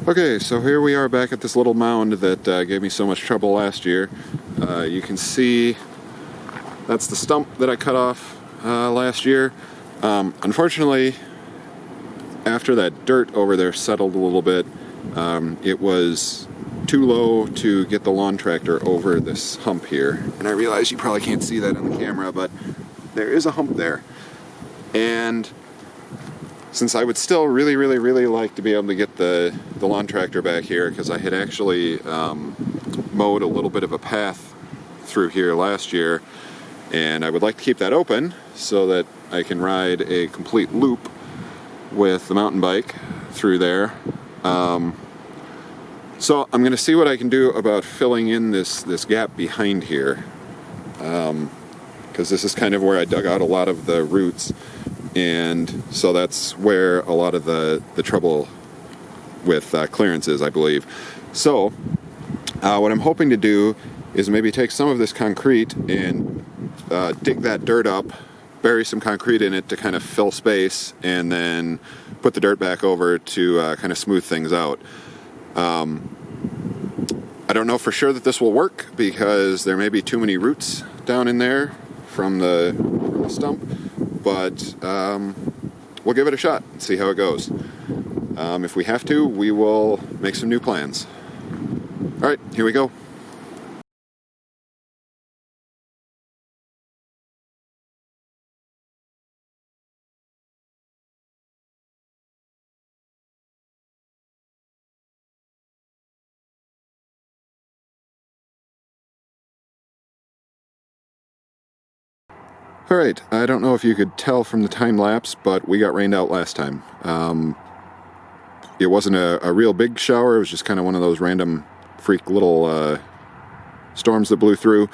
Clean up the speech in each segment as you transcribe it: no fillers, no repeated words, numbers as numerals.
Okay, so here we are back at this little mound that gave me so much trouble last year. You can see that's the stump that I cut off last year. Unfortunately, after that dirt over there settled a little bit, it was too low to get the lawn tractor over this hump here. And I realize you probably can't see that on the camera, but there is a hump there. And since I would still really like to be able to get the lawn tractor back here, because I had actually mowed a little bit of a path through here last year, and I would like to keep that open so that I can ride a complete loop with the mountain bike through there. So I'm going to see what I can do about filling in this gap behind here, because this is kind of where I dug out a lot of the roots, and so that's where a lot of the trouble with clearance is, I believe. So what I'm hoping to do is maybe take some of this concrete and dig that dirt up, bury some concrete in it to kind of fill space, and then put the dirt back over to kind of smooth things out. I don't know for sure that this will work because there may be too many roots down in there from the stump, but we'll give it a shot and see how it goes. If we have to, we will make some new plans. All right, here we go. Alright, I don't know if you could tell from the time lapse, but we got rained out last time. It wasn't a real big shower, it was just kind of one of those random freak little storms that blew through.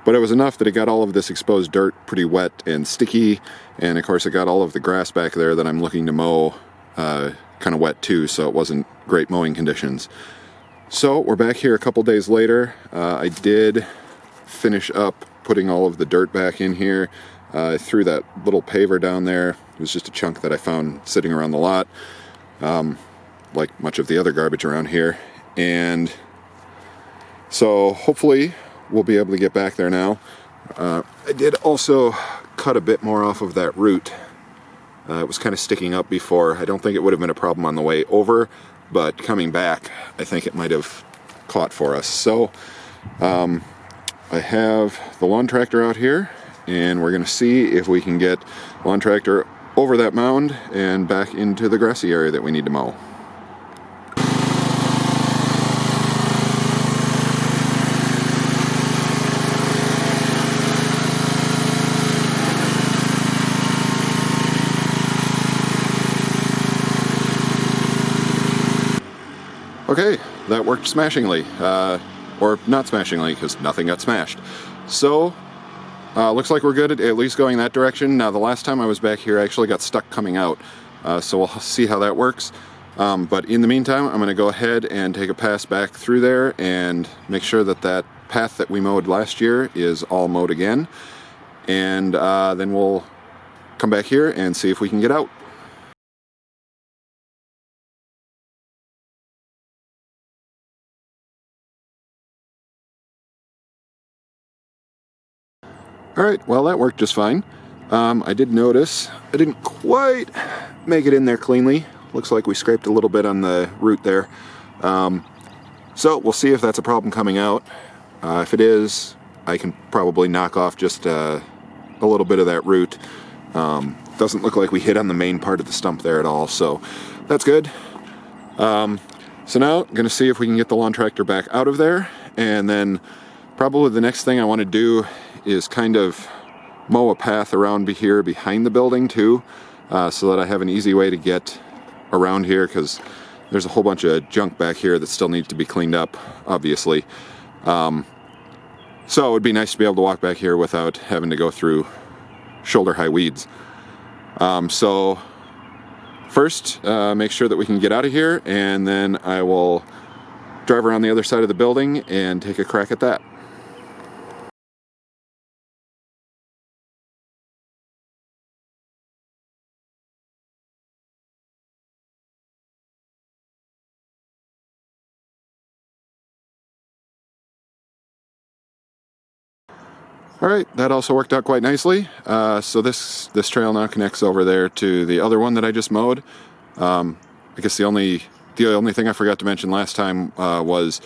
But it was enough that it got all of this exposed dirt pretty wet and sticky, and of course it got all of the grass back there that I'm looking to mow kind of wet too, so it wasn't great mowing conditions. So we're back here a couple days later. I did finish up putting all of the dirt back in here. I threw that little paver down there. It was just a chunk that I found sitting around the lot, like much of the other garbage around here. And so hopefully we'll be able to get back there now. I did also cut a bit more off of that root. It was kind of sticking up before. I don't think it would have been a problem on the way over, but coming back, I think it might have caught for us. So I have the lawn tractor out here, and we're going to see if we can get the lawn tractor over that mound and back into the grassy area that we need to mow. Okay, that worked smashingly. Or not smashingly, because nothing got smashed. So, looks like we're good at least going that direction. Now, the last time I was back here, I actually got stuck coming out, so we'll see how that works. But in the meantime, I'm going to go ahead and take a pass back through there and make sure that that path that we mowed last year is all mowed again. And then we'll come back here and see if we can get out. Alright, well that worked just fine. I did notice I didn't quite make it in there cleanly. Looks like we scraped a little bit on the root there. So we'll see if that's a problem coming out. If it is, I can probably knock off just a little bit of that root. Doesn't look like we hit on the main part of the stump there at all, so that's good. So now I'm going to see if we can get the lawn tractor back out of there, and then probably the next thing I want to do is kind of mow a path around here behind the building too, so that I have an easy way to get around here, because there's a whole bunch of junk back here that still needs to be cleaned up, obviously. So it would be nice to be able to walk back here without having to go through shoulder-high weeds. So first, make sure that we can get out of here, and then I will drive around the other side of the building and take a crack at that. Alright, that also worked out quite nicely. So this trail now connects over there to the other one that I just mowed. I guess the only thing I forgot to mention last time was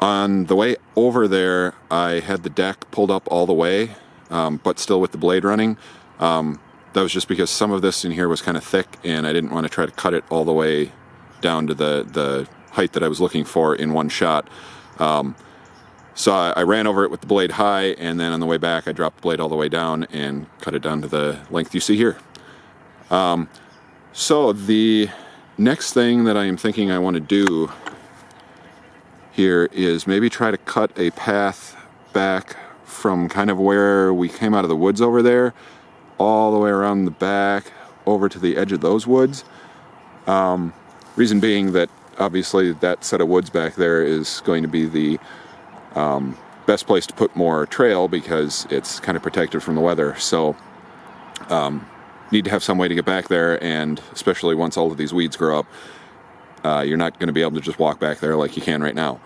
on the way over there I had the deck pulled up all the way, but still with the blade running. That was just because some of this in here was kind of thick and I didn't want to try to cut it all the way down to the height that I was looking for in one shot. So I ran over it with the blade high, and then on the way back I dropped the blade all the way down and cut it down to the length you see here. So the next thing that I am thinking I want to do here is maybe try to cut a path back from kind of where we came out of the woods over there, all the way around the back over to the edge of those woods. Reason being that obviously that set of woods back there is going to be the best place to put more trail because it's kind of protected from the weather. So need to have some way to get back there, and especially once all of these weeds grow up, you're not going to be able to just walk back there like you can right now.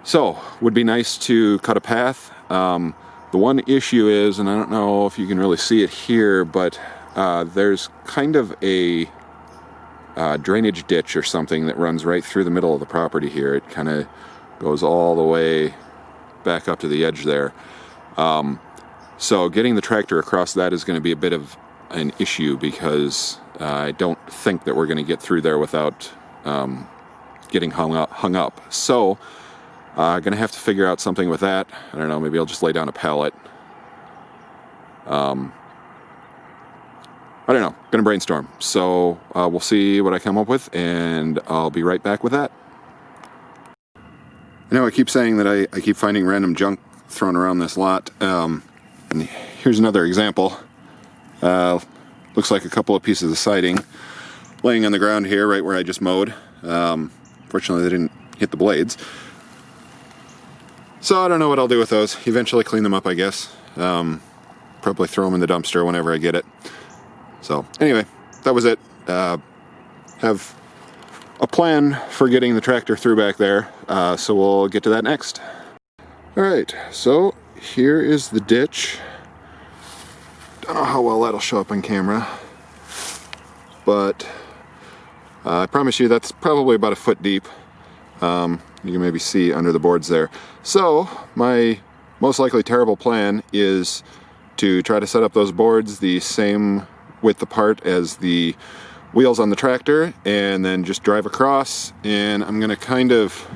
So would be nice to cut a path. The one issue is, and I don't know if you can really see it here, but there's kind of a drainage ditch or something that runs right through the middle of the property here. It kind of goes all the way back up to the edge there. So getting the tractor across that is going to be a bit of an issue because I don't think that we're going to get through there without getting hung up. So going to have to figure out something with that. I don't know, maybe I'll just lay down a pallet. I don't know, going to brainstorm. So we'll see what I come up with, and I'll be right back with that. I know I keep saying that I keep finding random junk thrown around this lot, and here's another example. Looks like a couple of pieces of siding laying on the ground here right where I just mowed. Fortunately they didn't hit the blades. So I don't know what I'll do with those. Eventually clean them up, I guess. Probably throw them in the dumpster whenever I get it. So anyway, that was it. Have a plan for getting the tractor through back there, so we'll get to that next. Alright, so here is the ditch. Don't know how well that'll show up on camera, but I promise you that's probably about a foot deep. You can maybe see under the boards there. So my most likely terrible plan is to try to set up those boards the same width apart as the wheels on the tractor, and then just drive across, and I'm going to kind of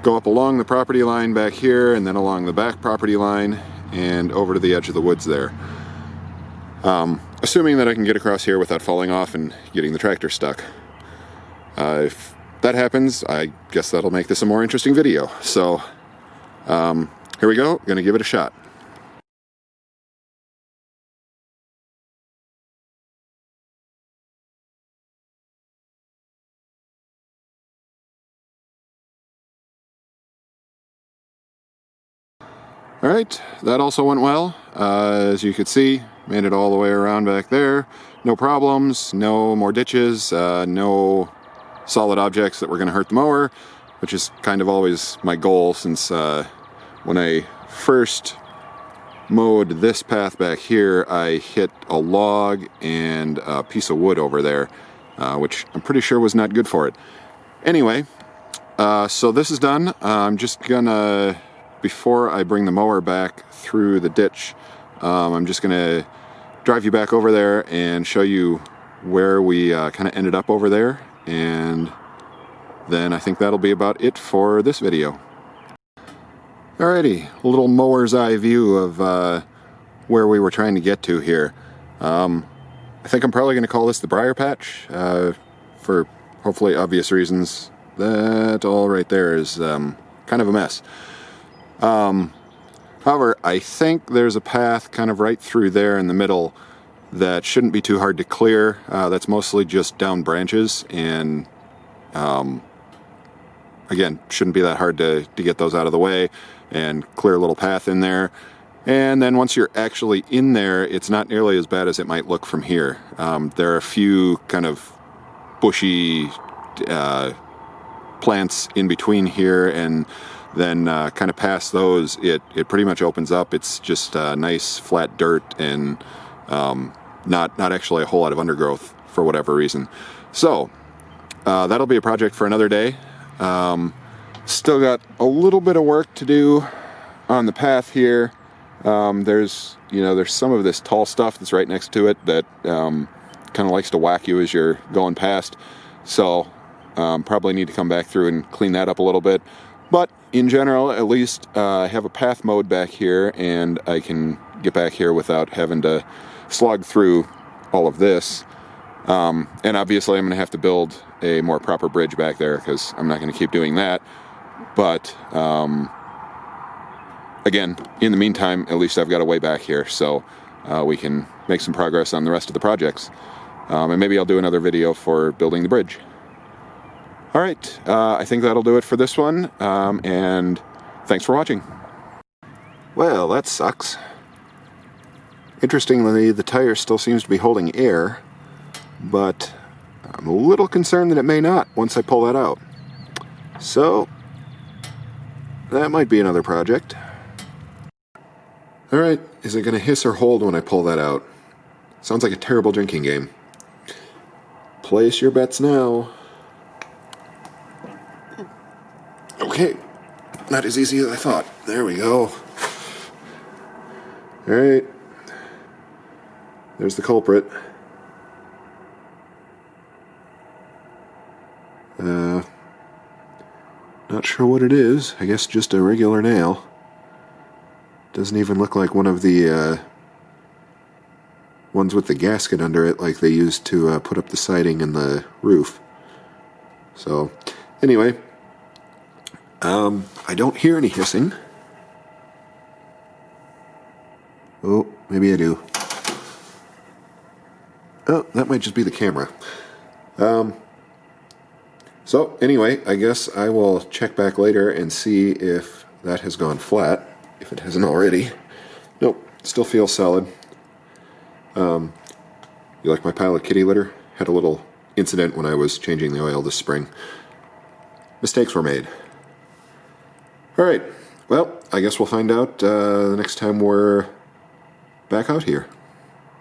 go up along the property line back here and then along the back property line and over to the edge of the woods there. Assuming that I can get across here without falling off and getting the tractor stuck. If that happens, I guess that'll make this a more interesting video. So here we go, gonna give it a shot. Alright, that also went well. As you could see, made it all the way around back there. No problems, no more ditches, no solid objects that were going to hurt the mower, which is kind of always my goal since when I first mowed this path back here, I hit a log and a piece of wood over there, which I'm pretty sure was not good for it. Anyway, so this is done. I'm just gonna, before I bring the mower back through the ditch, I'm just gonna drive you back over there and show you where we kind of ended up over there, and then I think that'll be about it for this video. Alrighty, a little mower's eye view of where we were trying to get to here. I think I'm probably going to call this the briar patch, for hopefully obvious reasons. That all right there is kind of a mess. However, I think there's a path kind of right through there in the middle that shouldn't be too hard to clear. That's mostly just down branches, and again, shouldn't be that hard to get those out of the way and clear a little path in there. And then once you're actually in there, it's not nearly as bad as it might look from here. There are a few kind of bushy plants in between here and then kind of past those, it pretty much opens up. It's just nice flat dirt and not actually a whole lot of undergrowth for whatever reason. So that'll be a project for another day. Still got a little bit of work to do on the path here. There's some of this tall stuff that's right next to it that kind of likes to whack you as you're going past. So probably need to come back through and clean that up a little bit. But in general, at least I have a path mode back here, and I can get back here without having to slog through all of this. And obviously I'm going to have to build a more proper bridge back there, because I'm not going to keep doing that. But again, in the meantime, at least I've got a way back here, so we can make some progress on the rest of the projects. And maybe I'll do another video for building the bridge. Alright, I think that'll do it for this one, and thanks for watching. Well, that sucks. Interestingly, the tire still seems to be holding air, but I'm a little concerned that it may not once I pull that out. So, that might be another project. Alright, is it going to hiss or hold when I pull that out? Sounds like a terrible drinking game. Place your bets now. Okay, not as easy as I thought. There we go. Alright, there's the culprit. Not sure what it is. I guess just a regular nail. Doesn't even look like one of the ones with the gasket under it, like they used to put up the siding and the roof. So, anyway, I don't hear any hissing. Oh, maybe I do. Oh, that might just be the camera. So, anyway, I guess I will check back later and see if that has gone flat, if it hasn't already. Nope, still feels solid. You like my pile of kitty litter? Had a little incident when I was changing the oil this spring. Mistakes were made. Alright, well, I guess we'll find out the next time we're back out here.